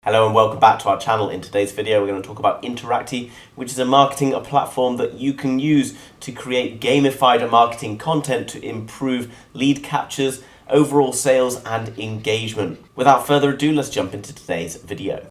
Hello and welcome back to our channel. In today's video we're going to talk about Interacty, which is a marketing platform that you can use to create gamified marketing content to improve lead captures, overall sales and engagement. Without further ado, let's jump into today's video.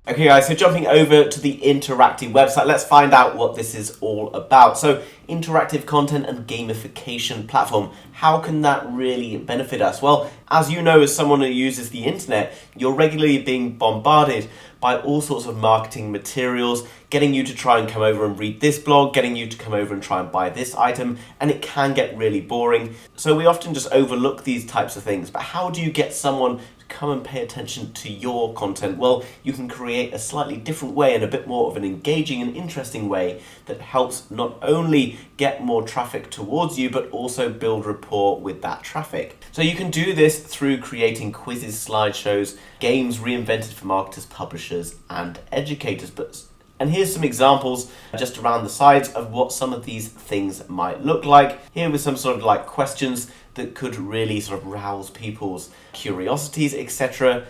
Okay guys, so jumping over to the Interacty website, let's find out what this is all about. So interactive content and gamification platform, how can that really benefit us? Well, as you know, as someone who uses the internet, you're regularly being bombarded by all sorts of marketing materials, getting you to try and come over and read this blog, getting you to come over and try and buy this item, and it can get really boring. So we often just overlook these types of things, but how do you get someone come and pay attention to your content? Well, you can create a slightly different way and a bit more of an engaging and interesting way that helps not only get more traffic towards you, but also build rapport with that traffic. So you can do this through creating quizzes, slideshows, games reinvented for marketers, publishers, and educators. And here's some examples just around the sides of what some of these things might look like. Here with some sort of like questions that could really sort of rouse people's curiosities, etc.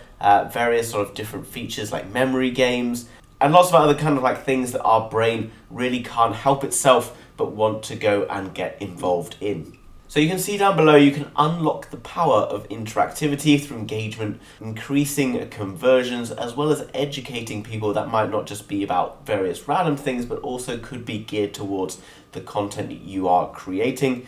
Various sort of different features like memory games and lots of other kind of like things that our brain really can't help itself but want to go and get involved in. So you can see down below, you can unlock the power of interactivity through engagement, increasing conversions, as well as educating people. That might not just be about various random things, but also could be geared towards the content you are creating.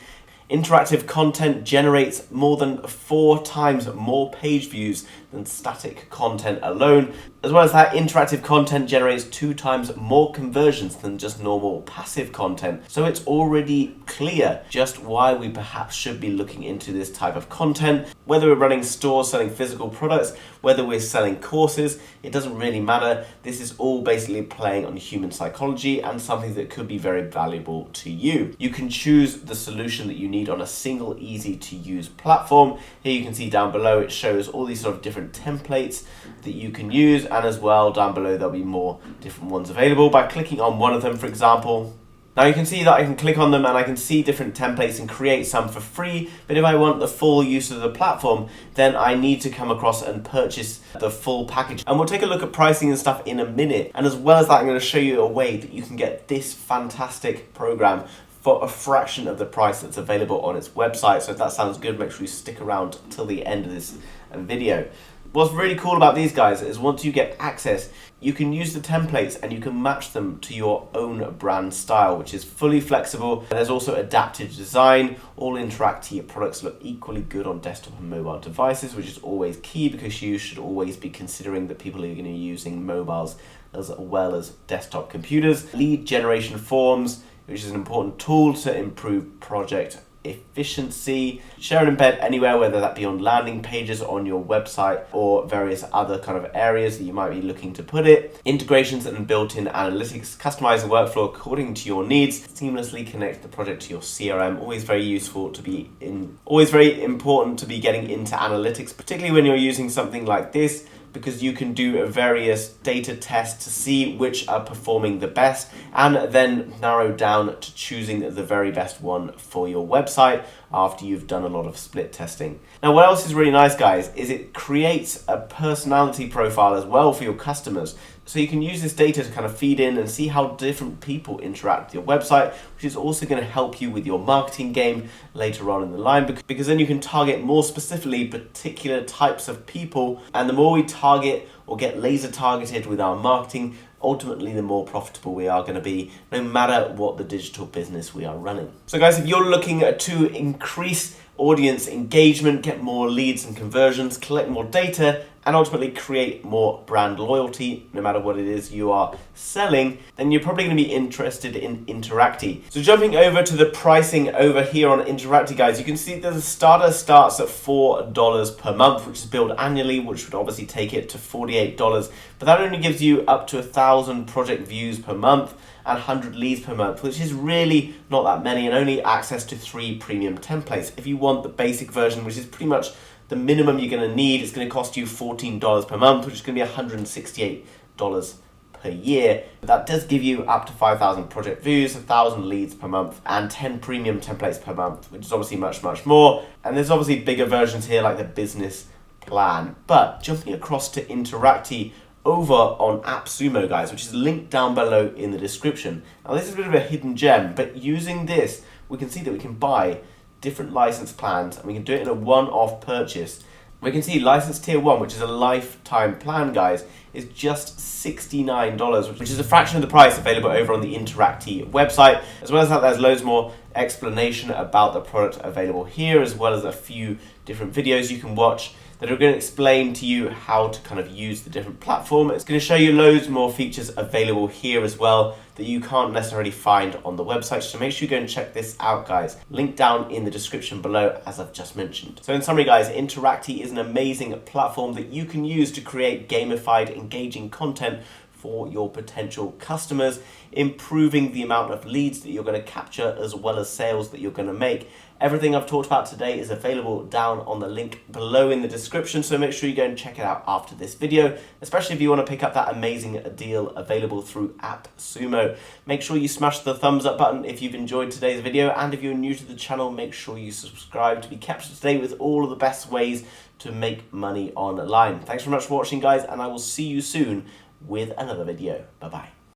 Interactive content generates more than 4 times more page views than static content alone. As well as that, interactive content generates 2 times more conversions than just normal passive content. So it's already clear just why we perhaps should be looking into this type of content. Whether we're running stores selling physical products, whether we're selling courses, it doesn't really matter. This is all basically playing on human psychology and something that could be very valuable to you. You can choose the solution that you need on a single easy to use platform. Here you can see down below it shows all these sort of different templates that you can use, and as well down below there'll be more different ones available. By clicking on one of them, for example, now you can see that I can click on them and I can see different templates and create some for free, but if I want the full use of the platform, then I need to come across and purchase the full package. And we'll take a look at pricing and stuff in a minute. And as well as that, I'm going to show you a way that you can get this fantastic program for a fraction of the price that's available on its website. So if that sounds good, make sure you stick around till the end of this video. What's really cool about these guys is once you get access, you can use the templates and you can match them to your own brand style, which is fully flexible. And there's also adaptive design. All Interacty products look equally good on desktop and mobile devices, which is always key because you should always be considering that people are going to be using mobiles as well as desktop computers. Lead generation forms, which is an important tool to improve project efficiency. Share and embed anywhere, whether that be on landing pages on your website or various other kind of areas that you might be looking to put it. Integrations and built-in analytics, customize the workflow according to your needs, seamlessly connect the project to your CRM. Always very useful to be in, always very important to be getting into analytics, particularly when you're using something like this, because you can do various data tests to see which are performing the best and then narrow down to choosing the very best one for your website after you've done a lot of split testing. Now, what else is really nice, guys, is it creates a personality profile as well for your customers. So you can use this data to kind of feed in and see how different people interact with your website, which is also going to help you with your marketing game later on in the line, because then you can target more specifically particular types of people. And the more we target or get laser targeted with our marketing, ultimately the more profitable we are going to be, no matter what the digital business we are running. So guys, if you're looking to increase audience engagement, get more leads and conversions, collect more data, and ultimately create more brand loyalty, no matter what it is you are selling, then you're probably going to be interested in Interacty. So jumping over to the pricing over here on Interacty, guys, you can see that the starter starts at $4 per month, which is billed annually, which would obviously take it to $48. But that only gives you up to 1,000 project views per month and 100 leads per month, which is really not that many, and only access to 3 premium templates. If you want the basic version, which is pretty much the minimum you're going to need, it's going to cost you $14 per month, which is going to be $168 per year. But that does give you up to 5,000 project views, 1,000 leads per month, and 10 premium templates per month, which is obviously much, much more. And there's obviously bigger versions here like the business plan. But jumping across to Interacty over on AppSumo, guys, which is linked down below in the description. Now this is a bit of a hidden gem, but using this, we can see that we can buy different license plans and we can do it in a one-off purchase. We can see license tier 1, which is a lifetime plan, guys, is just $69, which is a fraction of the price available over on the Interacty website. As well as that, there's loads more explanation about the product available here, as well as a few different videos you can watch that are going to explain to you how to kind of use the different platform. It's going to show you loads more features available here as well that you can't necessarily find on the website. So make sure you go and check this out, guys. Link down in the description below, as I've just mentioned. So in summary, guys, Interacty is an amazing platform that you can use to create gamified, engaging content for your potential customers, improving the amount of leads that you're going to capture as well as sales that you're going to make. Everything I've talked about today is available down on the link below in the description, so make sure you go and check it out after this video, especially if you want to pick up that amazing deal available through AppSumo. Make sure you smash the thumbs up button if you've enjoyed today's video, and if you're new to the channel, make sure you subscribe to be kept up to date with all of the best ways to make money online. Thanks very much for watching, guys, and I will see you soon with another video. Bye-bye.